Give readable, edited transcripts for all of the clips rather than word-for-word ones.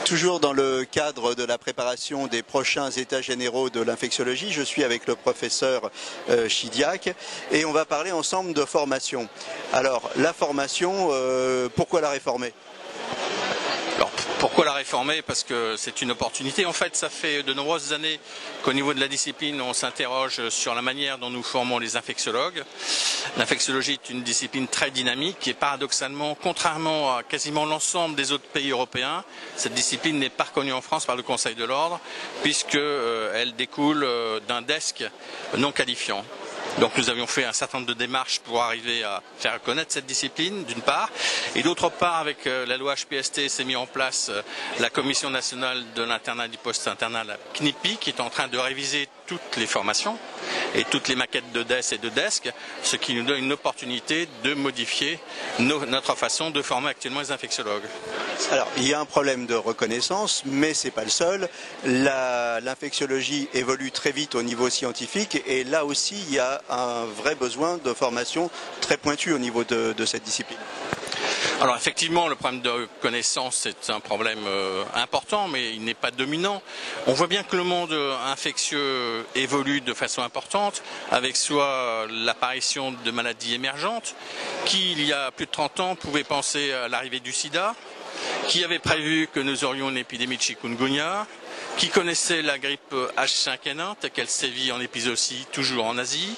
Toujours dans le cadre de la préparation des prochains états généraux de l'infectiologie, je suis avec le professeur Chidiac et on va parler ensemble de formation. Alors, la formation, pourquoi la réformer ? Alors, pourquoi la réformer? Parce que c'est une opportunité. En fait, ça fait de nombreuses années qu'au niveau de la discipline, on s'interroge sur la manière dont nous formons les infectiologues. L'infectiologie est une discipline très dynamique et paradoxalement, contrairement à quasiment l'ensemble des autres pays européens, cette discipline n'est pas reconnue en France par le Conseil de l'Ordre puisqu'elle découle d'un desk non qualifiant. Donc nous avions fait un certain nombre de démarches pour arriver à faire reconnaître cette discipline, d'une part, et d'autre part, avec la loi HPST, s'est mis en place la Commission nationale de l'internat et du post-internat, la CNIPI, qui est en train de réviser toutes les formations et toutes les maquettes de DES et de DESC, ce qui nous donne une opportunité de modifier notre façon de former actuellement les infectiologues. Alors, il y a un problème de reconnaissance, mais ce n'est pas le seul. L'infectiologie évolue très vite au niveau scientifique et là aussi, il y a un vrai besoin de formation très pointue au niveau de cette discipline. Alors effectivement, le problème de reconnaissance est un problème important, mais il n'est pas dominant. On voit bien que le monde infectieux évolue de façon importante, avec soit l'apparition de maladies émergentes, qui il y a plus de 30 ans pouvaient penser à l'arrivée du sida, qui avait prévu que nous aurions une épidémie de chikungunya, qui connaissait la grippe H5N1 telle qu'elle sévit en épizootie toujours en Asie,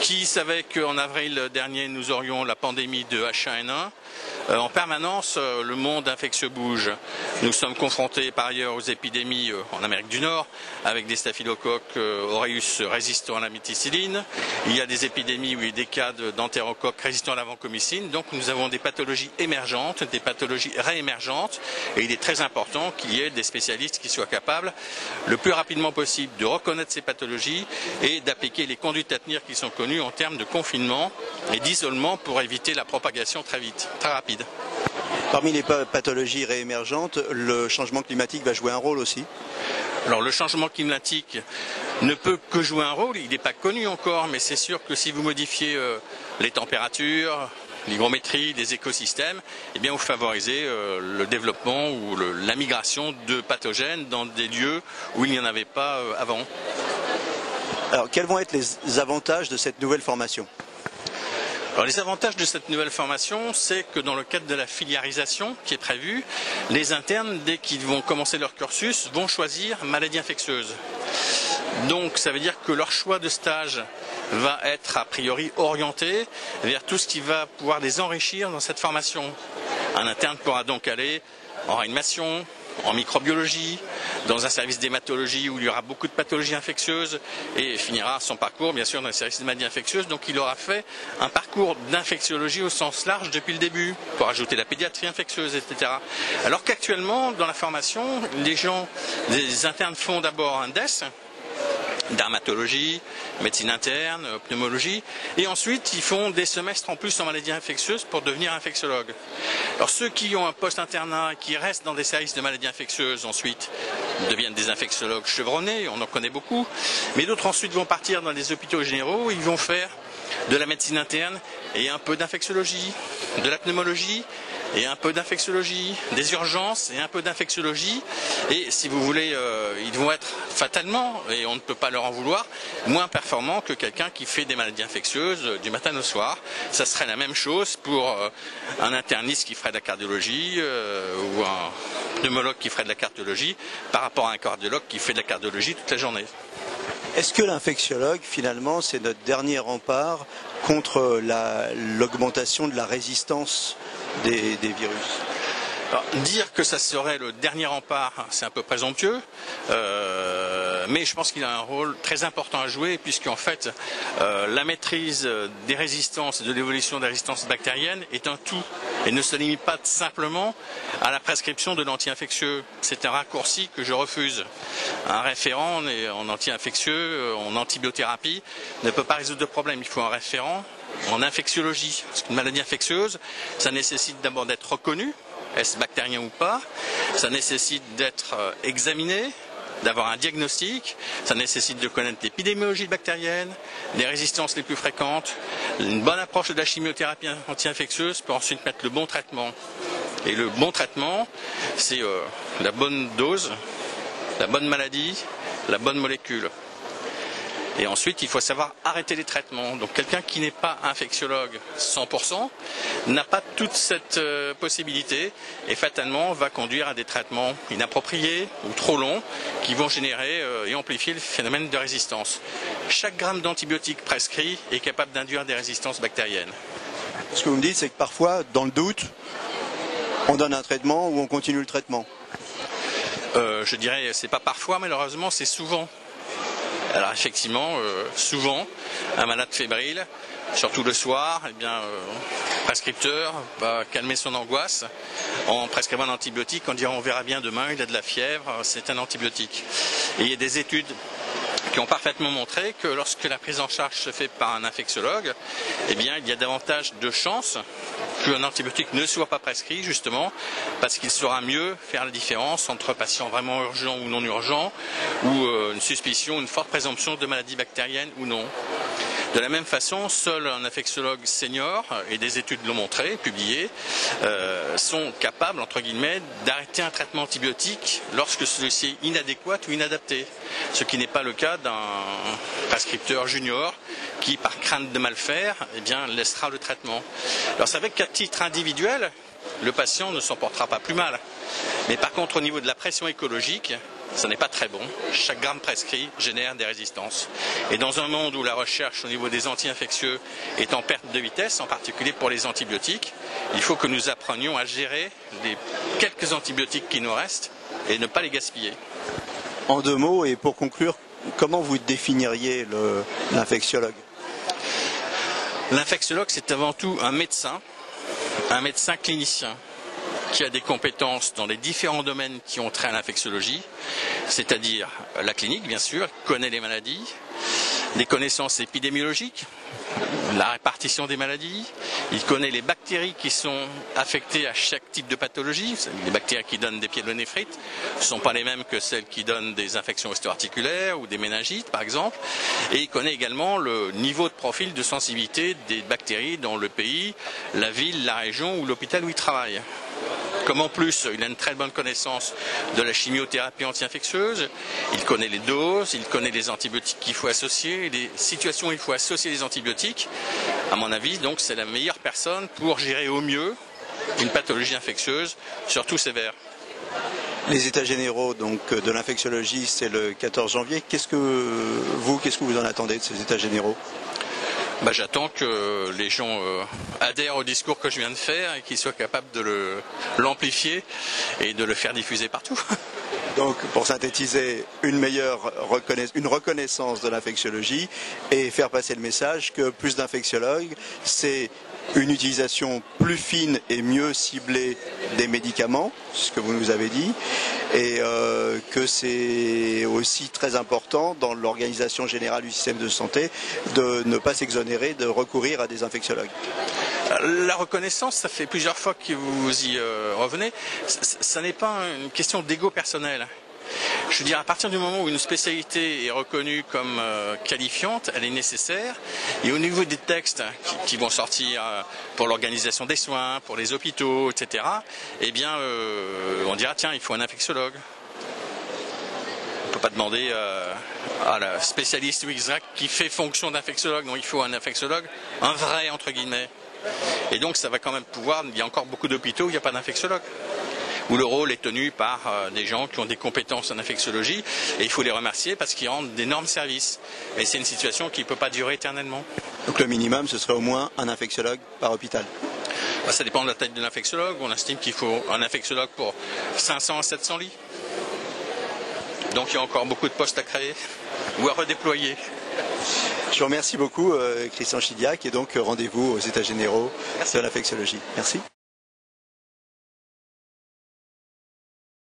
qui savait qu'en avril dernier nous aurions la pandémie de H1N1. En permanence, le monde infectieux bouge. Nous sommes confrontés par ailleurs aux épidémies en Amérique du Nord avec des staphylocoques aureus résistants à la méticilline. Il y a des épidémies ou des cas d'entérocoques résistants à la vancomycine. Donc nous avons des pathologies émergentes, des pathologies réémergentes et il est très important qu'il y ait des spécialistes qui soient capables le plus rapidement possible de reconnaître ces pathologies et d'appliquer les conduites à tenir qui sont connues en termes de confinement et d'isolement pour éviter la propagation très vite, très rapide. Parmi les pathologies réémergentes, le changement climatique va jouer un rôle aussi. Alors le changement climatique ne peut que jouer un rôle, il n'est pas connu encore, mais c'est sûr que si vous modifiez les températures, l'hygrométrie des écosystèmes, eh bien vous favorisez le développement ou la migration de pathogènes dans des lieux où il n'y en avait pas avant. Alors quels vont être les avantages de cette nouvelle formation ? Alors, les avantages de cette nouvelle formation, c'est que dans le cadre de la filiarisation qui est prévue, les internes, dès qu'ils vont commencer leur cursus, vont choisir maladie infectieuse. Donc ça veut dire que leur choix de stage va être a priori orienté vers tout ce qui va pouvoir les enrichir dans cette formation. Un interne pourra donc aller en réanimation, en microbiologie, dans un service d'hématologie où il y aura beaucoup de pathologies infectieuses et finira son parcours bien sûr dans le service de maladies infectieuses. Donc il aura fait un parcours d'infectiologie au sens large depuis le début, pour ajouter la pédiatrie infectieuse, etc. Alors qu'actuellement dans la formation, les internes font d'abord un DES, dermatologie, médecine interne, pneumologie, et ensuite ils font des semestres en plus en maladies infectieuses pour devenir infectiologues. Alors ceux qui ont un post-internat, qui restent dans des services de maladies infectieuses ensuite, deviennent des infectiologues chevronnés, on en connaît beaucoup, mais d'autres ensuite vont partir dans les hôpitaux généraux, ils vont faire de la médecine interne et un peu d'infectiologie, de la pneumologie, et un peu d'infectiologie, des urgences et un peu d'infectiologie. Et si vous voulez, ils vont être fatalement, et on ne peut pas leur en vouloir, moins performants que quelqu'un qui fait des maladies infectieuses du matin au soir. Ça serait la même chose pour un interniste qui ferait de la cardiologie ou un pneumologue qui ferait de la cardiologie par rapport à un cardiologue qui fait de la cardiologie toute la journée. Est-ce que l'infectiologue, finalement, c'est notre dernier rempart contre l'augmentation de la résistance des virus ? Alors, dire que ça serait le dernier rempart, c'est un peu présomptueux, mais je pense qu'il a un rôle très important à jouer, puisqu'en fait, la maîtrise des résistances et de l'évolution des résistances bactériennes est un tout, et ne se limite pas simplement à la prescription de l'anti-infectieux. C'est un raccourci que je refuse. Un référent en anti-infectieux, en antibiothérapie, ne peut pas résoudre de problème. Il faut un référent en infectiologie. Parce qu'une maladie infectieuse, ça nécessite d'abord d'être reconnu, est-ce bactérien ou pas, ça nécessite d'être examiné, d'avoir un diagnostic, ça nécessite de connaître l'épidémiologie bactérienne, les résistances les plus fréquentes, une bonne approche de la chimiothérapie anti-infectieuse pour ensuite mettre le bon traitement. Et le bon traitement, c'est la bonne dose, la bonne maladie, la bonne molécule. Et ensuite, il faut savoir arrêter les traitements. Donc quelqu'un qui n'est pas infectiologue 100% n'a pas toute cette possibilité et fatalement va conduire à des traitements inappropriés ou trop longs qui vont générer et amplifier le phénomène de résistance. Chaque gramme d'antibiotique prescrit est capable d'induire des résistances bactériennes. Ce que vous me dites, c'est que parfois, dans le doute, on donne un traitement ou on continue le traitement. Je dirais, c'est pas parfois, malheureusement, c'est souvent. Alors effectivement, souvent, un malade fébrile, surtout le soir, eh bien, le prescripteur va calmer son angoisse en prescrivant un antibiotique, en disant on verra bien demain, il a de la fièvre, c'est un antibiotique. Et il y a des études qui ont parfaitement montré que lorsque la prise en charge se fait par un infectiologue, eh bien, il y a davantage de chances qu'un antibiotique ne soit pas prescrit, justement, parce qu'il saura mieux faire la différence entre patients vraiment urgents ou non urgents, ou une suspicion, une forte présomption de maladie bactérienne ou non. De la même façon, seul un infectiologue senior, et des études l'ont montré, publiées, sont capables, entre guillemets, d'arrêter un traitement antibiotique lorsque celui-ci est inadéquat ou inadapté. Ce qui n'est pas le cas d'un prescripteur junior qui, par crainte de mal faire, eh bien, laissera le traitement. Alors c'est vrai qu'à titre individuel, le patient ne s'en portera pas plus mal. Mais par contre, au niveau de la pression écologique, ce n'est pas très bon. Chaque gramme prescrit génère des résistances. Et dans un monde où la recherche au niveau des anti-infectieux est en perte de vitesse, en particulier pour les antibiotiques, il faut que nous apprenions à gérer les quelques antibiotiques qui nous restent et ne pas les gaspiller. En 2 mots, et pour conclure, comment vous définiriez l'infectiologue? L'infectiologue, c'est avant tout un médecin clinicien, qui a des compétences dans les différents domaines qui ont trait à l'infectiologie, c'est-à-dire la clinique, bien sûr, connaît les maladies, des connaissances épidémiologiques, la répartition des maladies, il connaît les bactéries qui sont affectées à chaque type de pathologie. Les bactéries qui donnent des pyélonéphrite ne sont pas les mêmes que celles qui donnent des infections ostéo-articulaires ou des méningites, par exemple. Et il connaît également le niveau de profil de sensibilité des bactéries dans le pays, la ville, la région ou l'hôpital où il travaille. Comme en plus, il a une très bonne connaissance de la chimiothérapie anti-infectieuse, il connaît les doses, il connaît les antibiotiques qu'il faut associer, les situations où il faut associer les antibiotiques. À mon avis, donc, c'est la meilleure personne pour gérer au mieux une pathologie infectieuse, surtout sévère. Les états généraux donc, de l'infectiologie, c'est le 14 janvier. Qu'est-ce que vous en attendez de ces états généraux? J'attends que les gens adhèrent au discours que je viens de faire et qu'ils soient capables de l'amplifier et de le faire diffuser partout. Donc, pour synthétiser, une reconnaissance de l'infectiologie et faire passer le message que plus d'infectiologues, c'est une utilisation plus fine et mieux ciblée des médicaments, ce que vous nous avez dit, et que c'est aussi très important dans l'organisation générale du système de santé de ne pas s'exonérer de recourir à des infectiologues. La reconnaissance, ça fait plusieurs fois que vous y revenez, ça n'est pas une question d'ego personnel. Je veux dire, à partir du moment où une spécialité est reconnue comme qualifiante, elle est nécessaire. Et au niveau des textes qui vont sortir pour l'organisation des soins, pour les hôpitaux, etc., eh bien, on dira, tiens, il faut un infectiologue. On ne peut pas demander à la spécialiste qui fait fonction d'infectiologue. Non, il faut un infectiologue, un vrai, entre guillemets. Et donc, ça va quand même pouvoir... Il y a encore beaucoup d'hôpitaux où il n'y a pas d'infectiologue, où le rôle est tenu par des gens qui ont des compétences en infectiologie, et il faut les remercier parce qu'ils rendent d'énormes services. Mais c'est une situation qui ne peut pas durer éternellement. Donc le minimum, ce serait au moins un infectiologue par hôpital? Ça dépend de la taille de l'infectiologue. On estime qu'il faut un infectiologue pour 500 à 700 lits. Donc il y a encore beaucoup de postes à créer ou à redéployer. Je vous remercie beaucoup, Christian Chidiac, et donc rendez-vous aux États généraux de l'infectiologie. Merci.